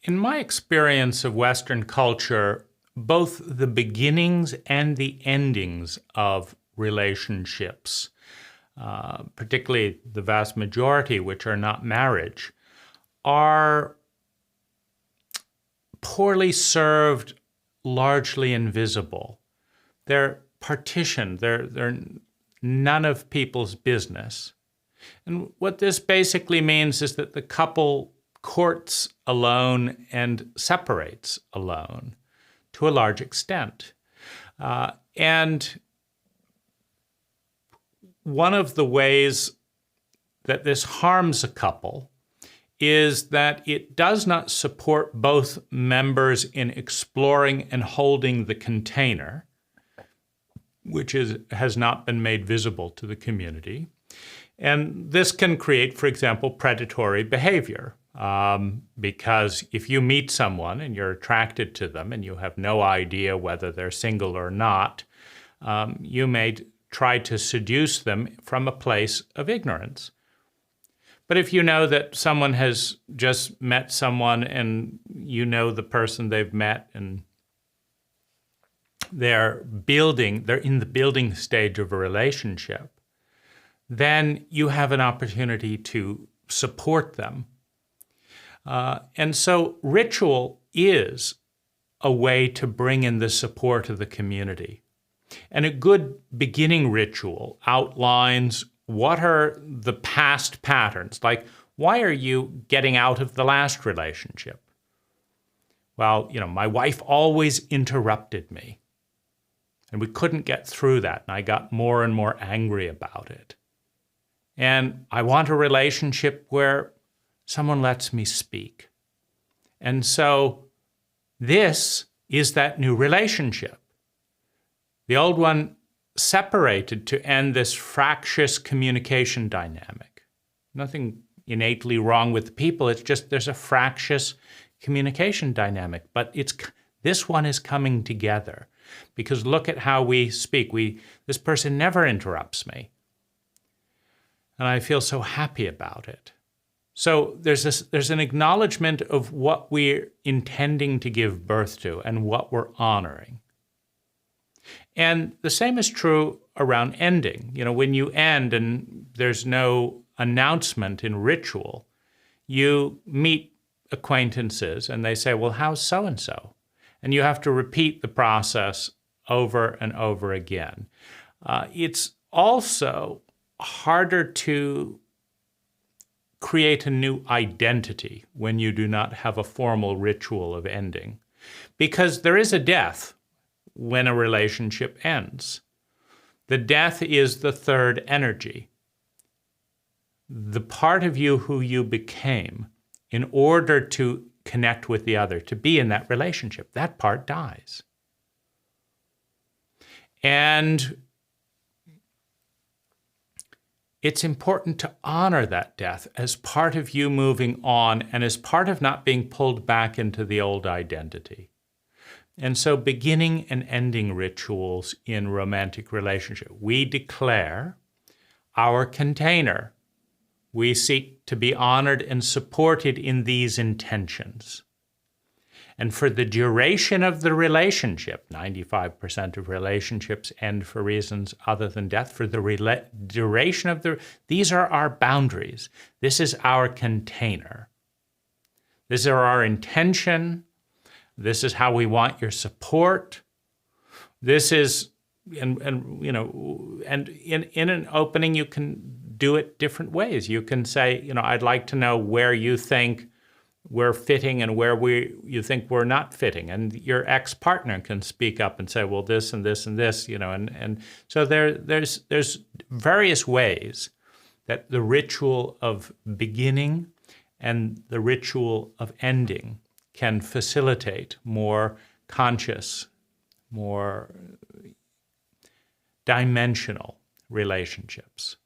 In my experience of Western culture, both the beginnings and the endings of relationships, particularly the vast majority which are not marriage, are poorly served, largely invisible. They're partitioned. They're none of people's business. And what this basically means is that the couple courts alone and separates alone to a large extent. And one of the ways that this harms a couple is that it does not support both members in exploring and holding the container, which has not been made visible to the community. And this can create, for example, predatory behavior. Because if you meet someone and you're attracted to them and you have no idea whether they're single or not, you may try to seduce them from a place of ignorance. But if you know that someone has just met someone and you know the person they've met and they're in the building stage of a relationship, then you have an opportunity to support them. And so ritual is a way to bring in the support of the community. And a good beginning ritual outlines what are the past patterns. Like, why are you getting out of the last relationship? Well, my wife always interrupted me. And we couldn't get through that. And I got more and more angry about it. And I want a relationship where someone lets me speak. And so this is that new relationship. The old one separated to end this fractious communication dynamic. Nothing innately wrong with the people, it's just there's a fractious communication dynamic. But this one is coming together because look at how we speak. This person never interrupts me. And I feel so happy about it. So there's an acknowledgement of what we're intending to give birth to and what we're honoring. And the same is true around ending. When you end and there's no announcement in ritual, you meet acquaintances and they say, well, how's so-and-so? And you have to repeat the process over and over again. It's also harder to create a new identity when you do not have a formal ritual of ending. Because there is a death when a relationship ends. The death is the third energy. The part of you who you became in order to connect with the other, to be in that relationship, that part dies. And it's important to honor that death as part of you moving on and as part of not being pulled back into the old identity. And so beginning and ending rituals in romantic relationship, we declare our container. We seek to be honored and supported in these intentions. And for the duration of the relationship, 95% of relationships end for reasons other than death. For the duration of these are our boundaries. This is our container. These are our intention. This is how we want your support. This is, and in an opening, you can do it different ways. You can say, I'd like to know where you think we're fitting and where you think we're not fitting. And your ex-partner can speak up and say, well, this and this and this, and so there's various ways that the ritual of beginning and the ritual of ending can facilitate more conscious, more dimensional relationships.